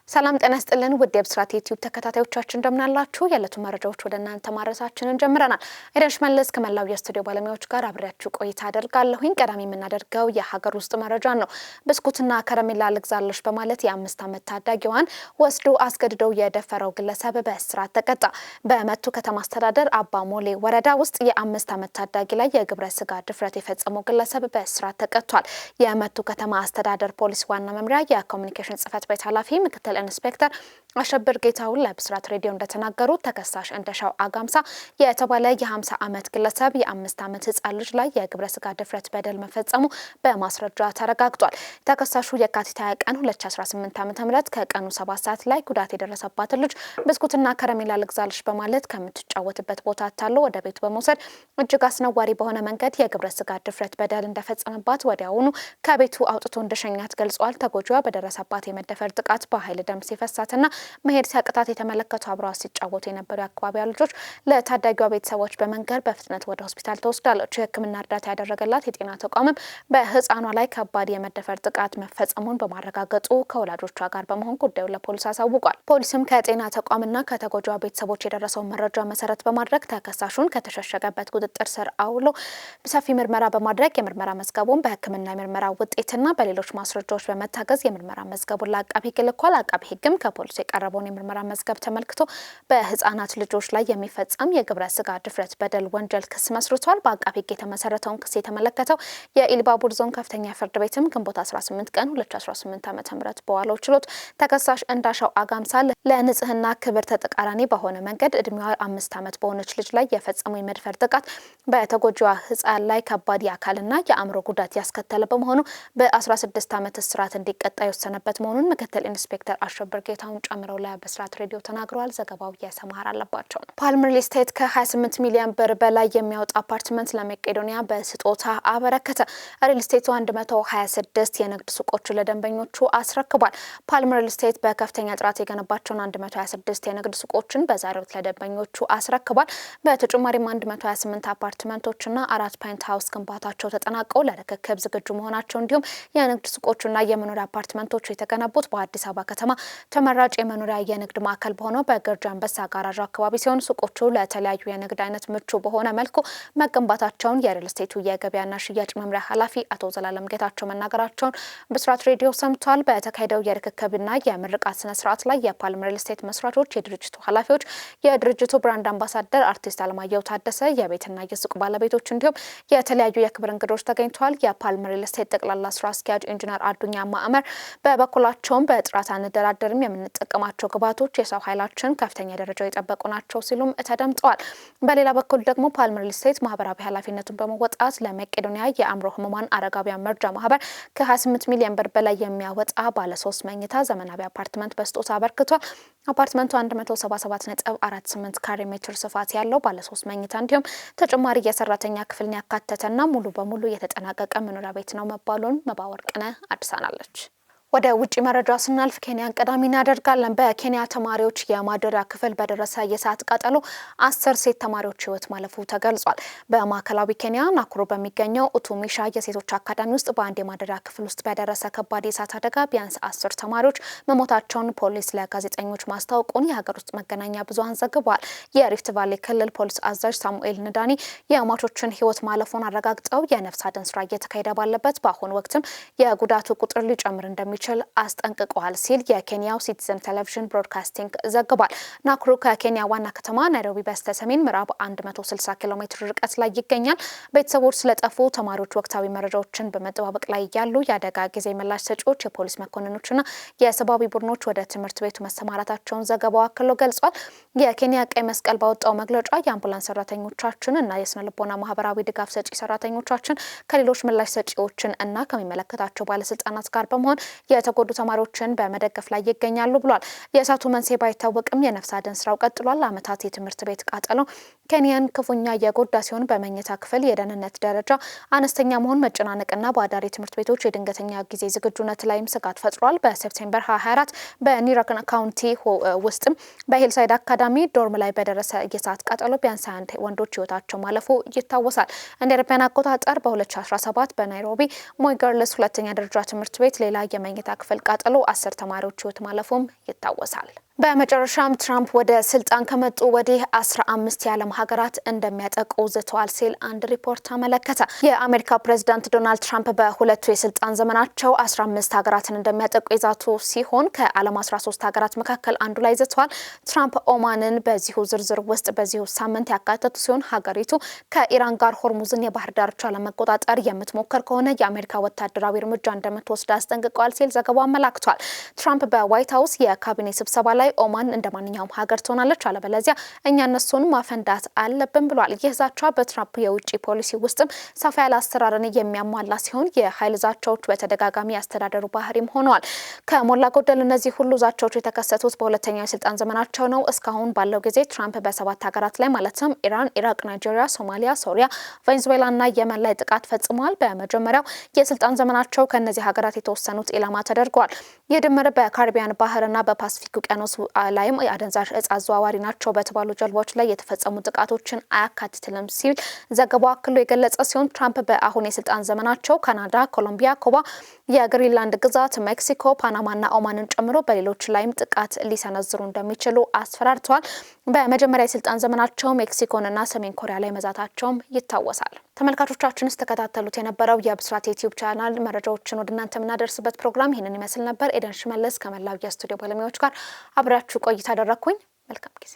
ሰላም ጤና ይስጥልን ውድ የብስራት ዩቲዩብ ተከታታዮቻችን እንደምናላችሁ የዕለቱ መረጃዎች ወደ እናንተ ማድረሳችንን ጀምረናል። ኤደንሽ መለስ ከመላው የስቱዲዮ ባለሙያዎች ጋር አብሬያችሁ ቆይታ አደርጋለሁኝ። ቀዳሚ የምናደርገው የሀገር ውስጥ መረጃ ነው። ብስኩትና ከረሜላ ልግዛለሽ በማለት የ5 ዓመት ታዳጊዋን ወስዶ አስገድደው የደፈረው ግለሰብ በእስራት ተቀጣ። በመቱ ከተማ አስተዳደር አባ ሞሌ ወረዳ ውስጥ የ5 ዓመት ታዳጊ ላይ የግብረ ስጋ ድፍረት የፈጸመው ግለሰብ በእስራት ተቀጥቷል። የመቱ ከተማ አስተዳደር ፖሊስ ዋና መምሪያ የኮሙኒኬሽን ጽህፈት ቤት ኃላፊ ምክትል ኢንስፔክተር አሸብር ጌታውን ለብስራት ሬዲዮ እንደተናገሩ ተከሳሽ እንደሻው አጋምሳ የተባለ የ50 ዓመት ግለሰብ የ5 ዓመት ህፃን ልጅ ላይ የግብረ ስጋ ድፍረት በደል መፈጸሙ በማስረጃ ተረጋግጧል። ተከሳሹ የካቲት 20 ቀን 2018 ዓ.ም ከቀኑ 7 ሰዓት ላይ ጉዳት የደረሰባት ልጅ ብስኩትና ከረሜላ ልግዛልሽ በማለት ከምትጫወትበት ቦታ ታሎ ወደ ቤቱ በመውሰድ እጅግ አስነዋሪ በሆነ መንገድ የግብረ ስጋ ድፍረት በደል እንደፈጸመባት ወዲያውኑ ከቤቱ አውጥቶ እንደሸኛት ገልጿል። ተጎጂዋ በደረሰባት የመደፈር ጥቃት በኃይል ደም ሲፈሳትና መሄድ ሲያቅታት የተመለከቱ አብረው ሲጫወቱ የነበሩ የአካባቢው ልጆች ለታዳጊዋ ቤተሰቦች በመንገር በፍጥነት ወደ ሆስፒታል ተወስዳለች። የሕክምና እርዳታ ያደረገላት የጤና ተቋምም በህፃኗ ላይ ከባድ የመደፈር ጥቃት መፈጸሙን በማረጋገጡ ከወላጆቿ ጋር በመሆን ጉዳዩን ለፖሊስ አሳውቋል። ፖሊስም ከጤና ተቋምና ከተጎጂዋ ቤተሰቦች የደረሰውን መረጃ መሰረት በማድረግ ተከሳሹን ከተሸሸገበት ቁጥጥር ስር አውሎ ሰፊ ምርመራ በማድረግ የምርመራ መዝገቡን በሕክምና የምርመራ ውጤትና በሌሎች ማስረጃዎች በመታገዝ የምርመራ መዝገቡን ለአቃቤ ሕግ ልኳል። አቃቤ ሕግም ከፖሊስ የቀረበውን የምርመራ መዝገብ ተመልክቶ በህፃናት ልጆች ላይ የሚፈጸም የግብረ ስጋ ድፍረት በደል ወንጀል ክስ መስርቷል። በአቃቤ ሕግ የተመሰረተውን ክስ የተመለከተው የኢሉባቡር ዞን ከፍተኛ ፍርድ ቤትም ግንቦት 18 ቀን 2018 ዓ.ም በዋለው ችሎት ተከሳሽ እንዳሻው አጋምሳ ለንጽህና ክብር ተቃራኒ በሆነ መንገድ እድሜዋ 5 ዓመት በሆነች ልጅ ላይ የፈጸመው የመድፈር ጥቃት በተጎጂዋ ህፃን ላይ ከባድ የአካልና የአእምሮ ጉዳት ያስከተለ በመሆኑ በ16 ዓመት እስራት እንዲቀጣ የወሰነበት መሆኑን ምክትል ኢንስፔክተር አሸብር ጌታውን ጨምረው ለብስራት ሬዲዮ ተናግረዋል። ዘገባው የሰማሃር አለባቸው ነው። ፓልም ሪል ስቴት ከ28 ሚሊዮን ብር በላይ የሚያወጣ አፓርትመንት ለመቄዶንያ በስጦታ አበረከተ። ሪል ስቴቱ 126 የንግድ ሱቆችን ለደንበኞቹ አስረክቧል። ፓልም ሪል ስቴት በከፍተኛ ጥራት የገነባቸውን 126 የንግድ ሱቆችን በዛሬው ዕለት ለደንበኞቹ አስረክቧል። በተጨማሪም 128 አፓርትመንቶችና 4 ፔንት ሃውስ ግንባታቸው ተጠናቀው ለርክክብ ዝግጁ መሆናቸው እንዲሁም የንግድ ሱቆችና የመኖሪያ አፓርትመንቶች የተገነቡት በአዲስ አበባ ከተማ ተመራጭ የመኖሪያ የንግድ ማዕከል በሆነው በገርጂ አንበሳ ጋራዥ አካባቢ ሲሆን ሱቆቹ ለተለያዩ የንግድ አይነት ምቹ በሆነ መልኩ መገንባታቸውን የሪል ስቴቱ የገበያና ሽያጭ መምሪያ ኃላፊ አቶ ዘላለም ጌታቸው መናገራቸውን ብስራት ሬዲዮ ሰምቷል። በተካሄደው የርክክብና የምርቃት ስነ ስርዓት ላይ የፓልም ሪል ስቴት መስራቾች፣ የድርጅቱ ኃላፊዎች፣ የድርጅቱ ብራንድ አምባሳደር አርቲስት አለማየሁ ታደሰ፣ የቤትና የሱቅ ባለቤቶች እንዲሁም የተለያዩ የክብር እንግዶች ተገኝተዋል። የፓልም ሪል ስቴት ጠቅላላ ስራ አስኪያጅ ኢንጂነር አዱኛ ማእመር በበኩላቸውም በጥራት አንደራደርም፣ የምንጠቀማቸው ግብዓቶች የሰው ኃይላችን ከፍተኛ ደረጃ የጠበቁ ናቸው ሲሉም ተደምጠዋል። በሌላ በኩል ደግሞ ፓልም ሪል ስቴት ማህበራዊ ኃላፊነቱን በመወጣት ለመቄዶንያ የአእምሮ ህሙማን አረጋውያን መርጃ ማህበር ከ28 ሚሊዮን ብር በላይ የሚያወጣ ባለ 3 መኝታ ዘመናዊ አፓርትመንት በስጦታ አበርክቷል። አፓርትመንቱ 177.48 ካሬ ሜትር ስፋት ያለው ባለ 3 መኝታ እንዲሁም ተጨማሪ የሰራተኛ ክፍልን ያካተተና ሙሉ በሙሉ የተጠናቀቀ መኖሪያ ቤት ነው መባሉን መባወርቅነህ አድርሳናለች። ወደ ውጪ መረጃ ስናልፍ ኬንያን ቀዳሚ እናደርጋለን። በኬንያ ተማሪዎች የማደሪያ ክፍል በደረሰ የእሳት ቃጠሎ 10 ሴት ተማሪዎች ህይወት ማለፉ ተገልጿል። በማዕከላዊ ኬንያ ናኩሩ በሚገኘው ኡቱሚሻ የሴቶች አካዳሚ ውስጥ በአንድ የማደሪያ ክፍል ውስጥ በደረሰ ከባድ የእሳት አደጋ ቢያንስ 10 ተማሪዎች መሞታቸውን ፖሊስ ለጋዜጠኞች ማስታወቁን የሀገር ውስጥ መገናኛ ብዙሃን ዘግቧል። የሪፍት ቫሌ ክልል ፖሊስ አዛዥ ሳሙኤል ንዳኒ የሟቾችን ህይወት ማለፉን አረጋግጠው የነፍስ አድን ስራ እየተካሄደ ባለበት በአሁኑ ወቅትም የጉዳቱ ቁጥር ሊጨምር እንደሚችል አስጠንቅቀዋል ሲል የኬንያው ሲቲዝን ቴሌቪዥን ብሮድካስቲንግ ዘግቧል። ናኩሩ ከኬንያ ዋና ከተማ ናይሮቢ በስተ ሰሜን ምዕራብ 160 ኪሎ ሜትር ርቀት ላይ ይገኛል። ቤተሰቦች ስለጠፉ ተማሪዎች ወቅታዊ መረጃዎችን በመጠባበቅ ላይ ያሉ የአደጋ ጊዜ ምላሽ ሰጪዎች፣ የፖሊስ መኮንኖችና የሰብአዊ ቡድኖች ወደ ትምህርት ቤቱ መሰማራታቸውን ዘገባው አክሎ ገልጿል። የኬንያ ቀይ መስቀል ባወጣው መግለጫ የአምቡላንስ ሰራተኞቻችን እና የስነ ልቦና ማህበራዊ ድጋፍ ሰጪ ሰራተኞቻችን ከሌሎች ምላሽ ሰጪዎችን እና ከሚመለከታቸው ባለስልጣናት ጋር በመሆን የተጎዱ ተማሪዎችን በመደገፍ ላይ ይገኛሉ ብሏል። የእሳቱ መንስኤ ባይታወቅም የነፍስ አድን ስራው ቀጥሏል። ዓመታት የትምህርት ቤት ቃጠሎ ኬንያን ክፉኛ የጎዳ ሲሆን በመኝታ ክፍል የደህንነት ደረጃ አነስተኛ መሆን፣ መጨናነቅና በአዳሪ ትምህርት ቤቶች የድንገተኛ ጊዜ ዝግጁነት ላይም ስጋት ፈጥሯል። በሴፕቴምበር 24 በኒራክ ካውንቲ ውስጥም በሂልሳይድ አካዳሚ ዶርም ላይ በደረሰ የእሳት ቃጠሎ ቢያንስ 1 ወንዶች ህይወታቸው ማለፉ ይታወሳል። እንደ አውሮፓውያን አቆጣጠር በ2017 በናይሮቢ ሞይ ገርልስ ሁለተኛ ደረጃ ትምህርት ቤት ሌላ የመኝታ የመኝታ ክፍል ቃጠሎ 10 ተማሪዎች ሕይወት ማለፉም ይታወሳል። በመጨረሻም ትራምፕ ወደ ስልጣን ከመጡ ወዲህ 15 የዓለም ሀገራት እንደሚያጠቁ ዝተዋል ሲል አንድ ሪፖርት አመለከተ። የአሜሪካ ፕሬዝዳንት ዶናልድ ትራምፕ በሁለቱ የስልጣን ዘመናቸው 15 ሀገራትን እንደሚያጠቁ የዛቱ ሲሆን ከዓለም 13 ሀገራት መካከል አንዱ ላይ ዝተዋል። ትራምፕ ኦማንን በዚሁ ዝርዝር ውስጥ በዚሁ ሳምንት ያካተቱ ሲሆን ሀገሪቱ ከኢራን ጋር ሆርሙዝን የባህር ዳርቻ ለመቆጣጠር የምትሞክር ከሆነ የአሜሪካ ወታደራዊ እርምጃ እንደምትወስድ አስጠንቅቀዋል ሲል ዘገባው አመላክቷል። ትራምፕ በዋይት ሀውስ የካቢኔ ስብሰባ ላይ ኦማን እንደማንኛውም ሀገር ትሆናለች አለበለዚያ እኛ እነሱን ማፈንዳት አለብን ብሏል። ይህ ዛቻ በትራምፕ የውጭ ፖሊሲ ውስጥም ሰፋ ያለ አሰራርን የሚያሟላ ሲሆን የኃይል ዛቻዎች በተደጋጋሚ ያስተዳደሩ ባህሪም ሆነዋል። ከሞላ ጎደል እነዚህ ሁሉ ዛቻዎች የተከሰቱት በሁለተኛው የስልጣን ዘመናቸው ነው። እስካሁን ባለው ጊዜ ትራምፕ በ7 ሀገራት ላይ ማለትም ኢራን፣ ኢራቅ፣ ናይጄሪያ፣ ሶማሊያ፣ ሶሪያ፣ ቬንዙዌላና የመን ላይ ጥቃት ፈጽመዋል። በመጀመሪያው የስልጣን ዘመናቸው ከነዚህ ሀገራት የተወሰኑት ኢላማ ተደርገዋል። የድምር በካሪቢያን ባህርና በፓሲፊክ ውቅያኖስ ላይም የአደንዛዥ እጽ አዘዋዋሪ ናቸው በተባሉ ጀልባዎች ላይ የተፈጸሙ ጥቃቶችን አያካትትልም ሲል ዘገባው አክሎ የገለጸ ሲሆን ትራምፕ በአሁን የስልጣን ዘመናቸው ካናዳ፣ ኮሎምቢያ፣ ኩባ፣ የግሪንላንድ ግዛት፣ ሜክሲኮ፣ ፓናማና ኦማንን ጨምሮ በሌሎች ላይም ጥቃት ሊሰነዝሩ እንደሚችሉ አስፈራርተዋል። በመጀመሪያ የስልጣን ዘመናቸው ሜክሲኮንና ሰሜን ኮሪያ ላይ መዛታቸውም ይታወሳል። ተመልካቾቻችን ተከታተሉት የነበረው የብስራት ዩቲዩብ ቻናል መረጃዎችን ወደ እናንተ የምናደርስበት ፕሮግራም ይህንን ይመስል ነበር። ኤደን ሽመለስ ከመላው የስቱዲዮ ባለሙያዎች ጋር አብራችሁ ቆይታ አደረኩኝ። መልካም ጊዜ